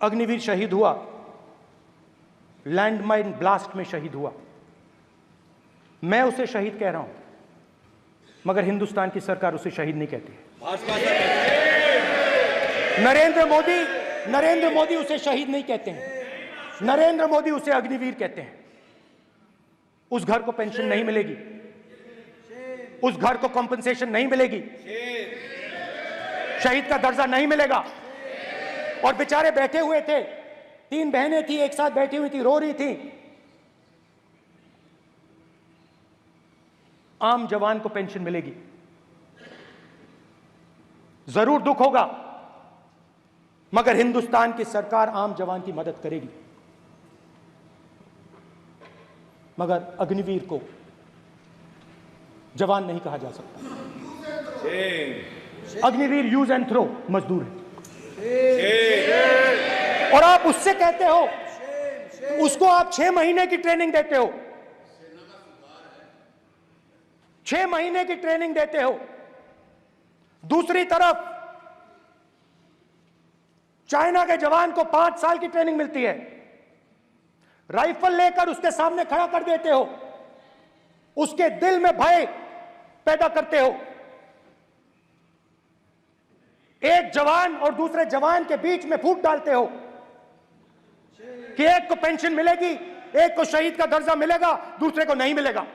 अग्निवीर शहीद हुआ, landmine blast में शहीद हुआ। मैं उसे शहीद कह रहा हूं, मगर हिंदुस्तान की सरकार उसे शहीद नहीं कहती है। नरेंद्र मोदी उसे शहीद नहीं कहते हैं, नरेंद्र मोदी उसे अग्निवीर कहते हैं। उस घर को पेंशन नहीं मिलेगी, उस घर को कॉम्पेंसेशन नहीं मिलेगी, शहीद का दर्जा नहीं मिलेगा। और बेचारे बैठे हुए थे, 3 बहनें थी, एक साथ बैठी हुई थी, रो रही थी। आम जवान को पेंशन मिलेगी, जरूर दुख होगा, मगर हिंदुस्तान की सरकार आम जवान की मदद करेगी। मगर अग्निवीर को जवान नहीं कहा जा सकता। अग्निवीर यूज एंड थ्रो मजदूर है। और आप उससे कहते हो, उसको आप 6 महीने की ट्रेनिंग देते हो, 6 महीने की ट्रेनिंग देते हो। दूसरी तरफ चाइना के जवान को 5 साल की ट्रेनिंग मिलती है, राइफल लेकर उसके सामने खड़ा कर देते हो, उसके दिल में भय पैदा करते हो। एक जवान और दूसरे जवान के बीच में फूट डालते हो कि एक को पेंशन मिलेगी, एक को शहीद का दर्जा मिलेगा, दूसरे को नहीं मिलेगा,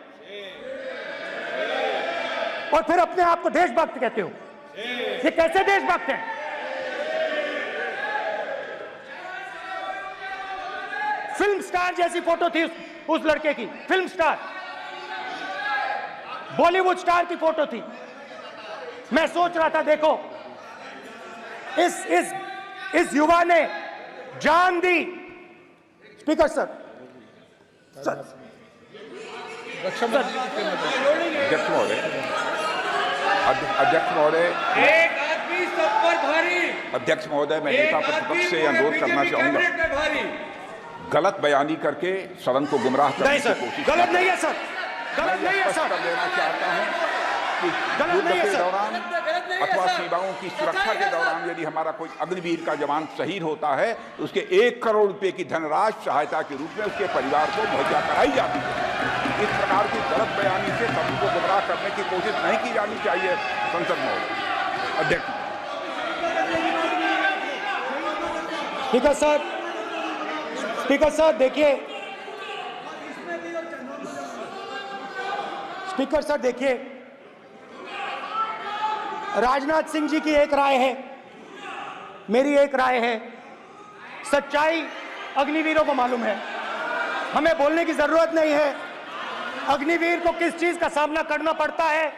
और फिर अपने आप को देशभक्त कहते हो। ये कैसे देशभक्त हैं? फिल्म स्टार जैसी फोटो थी उस लड़के की, फिल्म स्टार, बॉलीवुड स्टार की फोटो थी। मैं सोच रहा था, देखो इस युवा ने जान दी। स्पीकर सर, अध्यक्ष महोदय, एक आदमी सब पर भारी। अध्यक्ष महोदय, मैं नेता प्रतिपक्ष से अनुरोध करना चाहूंगा, गलत बयानी करके सदन को गुमराह करने की कोशिश। गलत नहीं है सर, गलत नहीं है सर, कर देना चाहता हूं कि युद्ध के दौरान अथवा सीमाओं की सुरक्षा के दौरान यदि हमारा कोई अग्निवीर का जवान शहीद होता है तो उसके 1 करोड़ रुपए की धनराशि सहायता के रूप में उसके परिवार को मुहैया कराई जाती है। इस प्रकार की गलत बयानी से सभी को गुमराह करने की कोशिश नहीं की जानी चाहिए। संसद महोदय, अध्यक्ष। स्पीकर सर देखिए, स्पीकर सर देखिए, राजनाथ सिंह जी की एक राय है, मेरी एक राय है। सच्चाई अग्निवीरों को मालूम है, हमें बोलने की जरूरत नहीं है। अग्निवीर को किस चीज का सामना करना पड़ता है,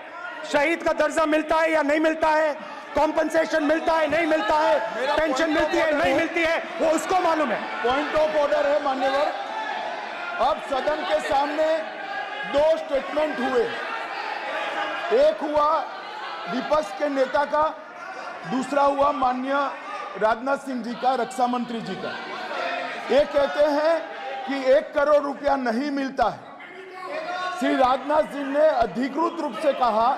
शहीद का दर्जा मिलता है या नहीं मिलता है, कॉम्पनसेशन मिलता है नहीं मिलता है, पेंशन मिलती है नहीं मिलती है, वो उसको मालूम है। पॉइंट ऑफ ऑर्डर है मान्यवर। अब सदन के सामने 2 स्टेटमेंट हुए, एक हुआ विपक्ष के नेता का, दूसरा हुआ माननीय राजनाथ सिंह जी का, रक्षा मंत्री जी का। ये कहते हैं कि 1 करोड़ रुपया नहीं मिलता है। श्री राजनाथ सिंह ने अधिकृत रूप से कहा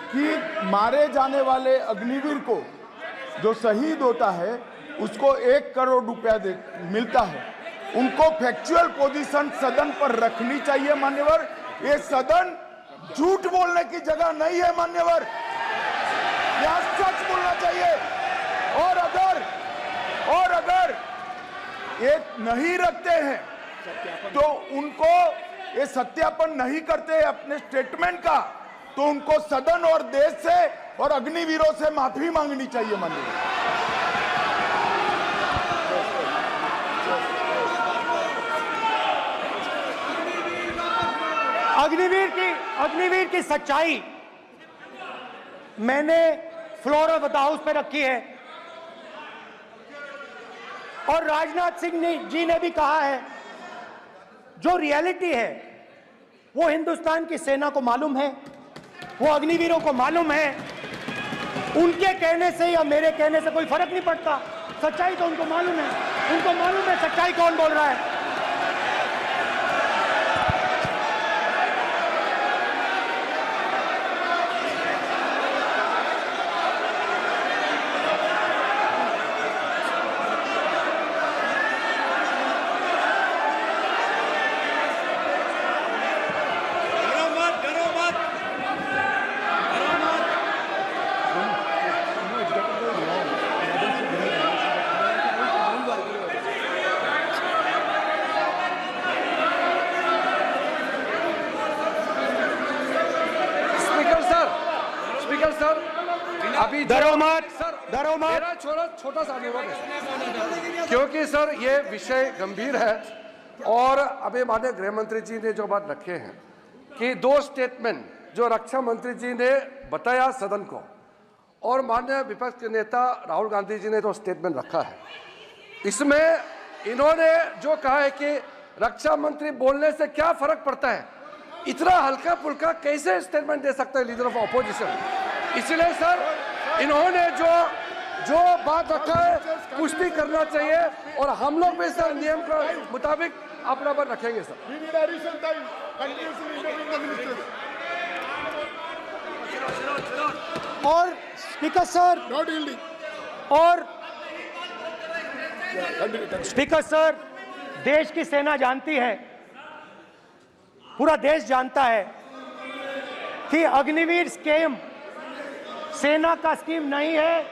कि मारे जाने वाले अग्निवीर को जो शहीद होता है उसको 1 करोड़ रुपया मिलता है। उनको फैक्चुअल पोजीशन सदन पर रखनी चाहिए मान्यवर। ये सदन झूठ बोलने की जगह नहीं है मान्यवर, यहाँ सच बोलना चाहिए। और अगर ये नहीं रखते हैं तो उनको ये सत्यापन नहीं करते अपने स्टेटमेंट का, तो उनको सदन और देश से और अग्निवीरों से माफी मांगनी चाहिए माननीय। अग्निवीर की सच्चाई मैंने फ्लोर ऑफ द हाउस पे रखी है, और राजनाथ सिंह जी ने भी कहा है। जो रियलिटी है वो हिंदुस्तान की सेना को मालूम है, वो अग्निवीरों को मालूम है। उनके कहने से या मेरे कहने से कोई फर्क नहीं पड़ता, सच्चाई तो उनको मालूम है, उनको मालूम है सच्चाई कौन बोल रहा है। अभी डरो मत, सर, डरो मत। मेरा छोटा सा अनुरोध है, क्योंकि सर ये विषय गंभीर है और अभी माननीय गृह मंत्री जी ने जो बात रखे हैं कि 2 स्टेटमेंट जो रक्षा मंत्री जी ने बताया सदन को और माननीय विपक्ष के नेता राहुल गांधी जी ने जो स्टेटमेंट रखा है, इसमें इन्होंने जो कहा है कि रक्षा मंत्री बोलने से क्या फर्क पड़ता है, इतना हल्का फुल्का कैसे स्टेटमेंट दे सकते हैं लीडर ऑफ ऑपोजिशन। इसलिए सर इन्होंने जो बात रखा है पुष्टि करना चाहिए और हम लोग भी सर नियम के मुताबिक अपना बात रखेंगे सर। और स्पीकर सर, और स्पीकर सर, देश की सेना जानती है, पूरा देश जानता है कि अग्निवीर स्कीम सेना का स्कीम नहीं है,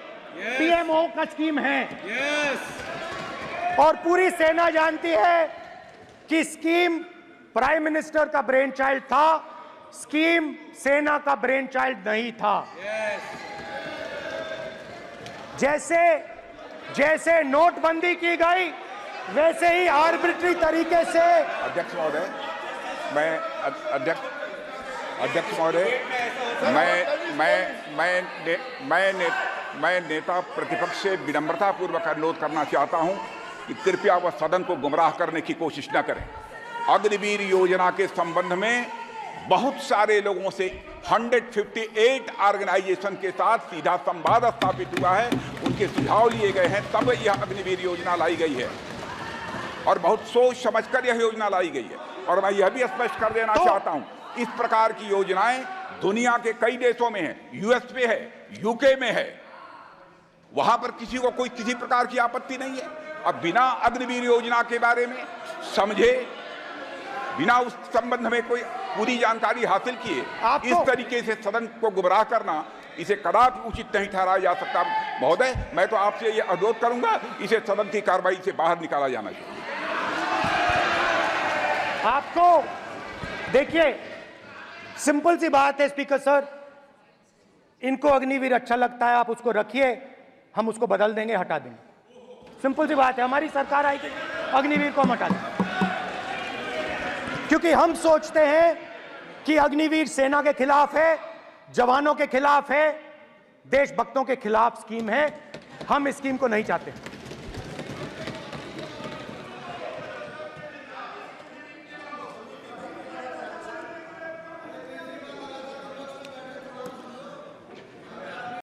पीएमओ का स्कीम है। और पूरी सेना जानती है कि स्कीम प्राइम मिनिस्टर का ब्रेन चाइल्ड था, स्कीम सेना का ब्रेन चाइल्ड नहीं था। जैसे नोटबंदी की गई वैसे ही आर्बिट्री तरीके से। अध्यक्ष महोदय, अध्यक्ष महोदय, मैं नेता प्रतिपक्ष से विनम्रता पूर्वक अनुरोध करना चाहता हूं कि कृपया वह सदन को गुमराह करने की कोशिश न करें। अग्निवीर योजना के संबंध में बहुत सारे लोगों से 158 ऑर्गेनाइजेशन के साथ सीधा संवाद स्थापित हुआ है, उनके सुझाव लिए गए हैं, तब यह अग्निवीर योजना लाई गई है और बहुत सोच समझकर यह योजना लाई गई है। और मैं यह भी स्पष्ट कर देना चाहता हूं, इस प्रकार की योजनाएं दुनिया के कई देशों में है, यूएस में है, यूके में है, वहां पर किसी को कोई किसी प्रकार की आपत्ति नहीं है। अब बिना अग्निवीर योजना के बारे में समझे, बिना उस संबंध में कोई पूरी जानकारी हासिल किए इस तरीके से सदन को गुमराह करना, इसे कदापि उचित नहीं ठहराया जा सकता। महोदय, मैं तो आपसे यह अनुरोध करूंगा, इसे सदन की कार्रवाई से बाहर निकाला जाना चाहिए। आपको देखिए, सिंपल सी बात है स्पीकर सर, इनको अग्निवीर अच्छा लगता है, आप उसको रखिए, हम उसको बदल देंगे, हटा देंगे। सिंपल सी बात है, हमारी सरकार आएगी, अग्निवीर को हम हटा देंगे, क्योंकि हम सोचते हैं कि अग्निवीर सेना के खिलाफ है, जवानों के खिलाफ है, देशभक्तों के खिलाफ स्कीम है। हम इस स्कीम को नहीं चाहते।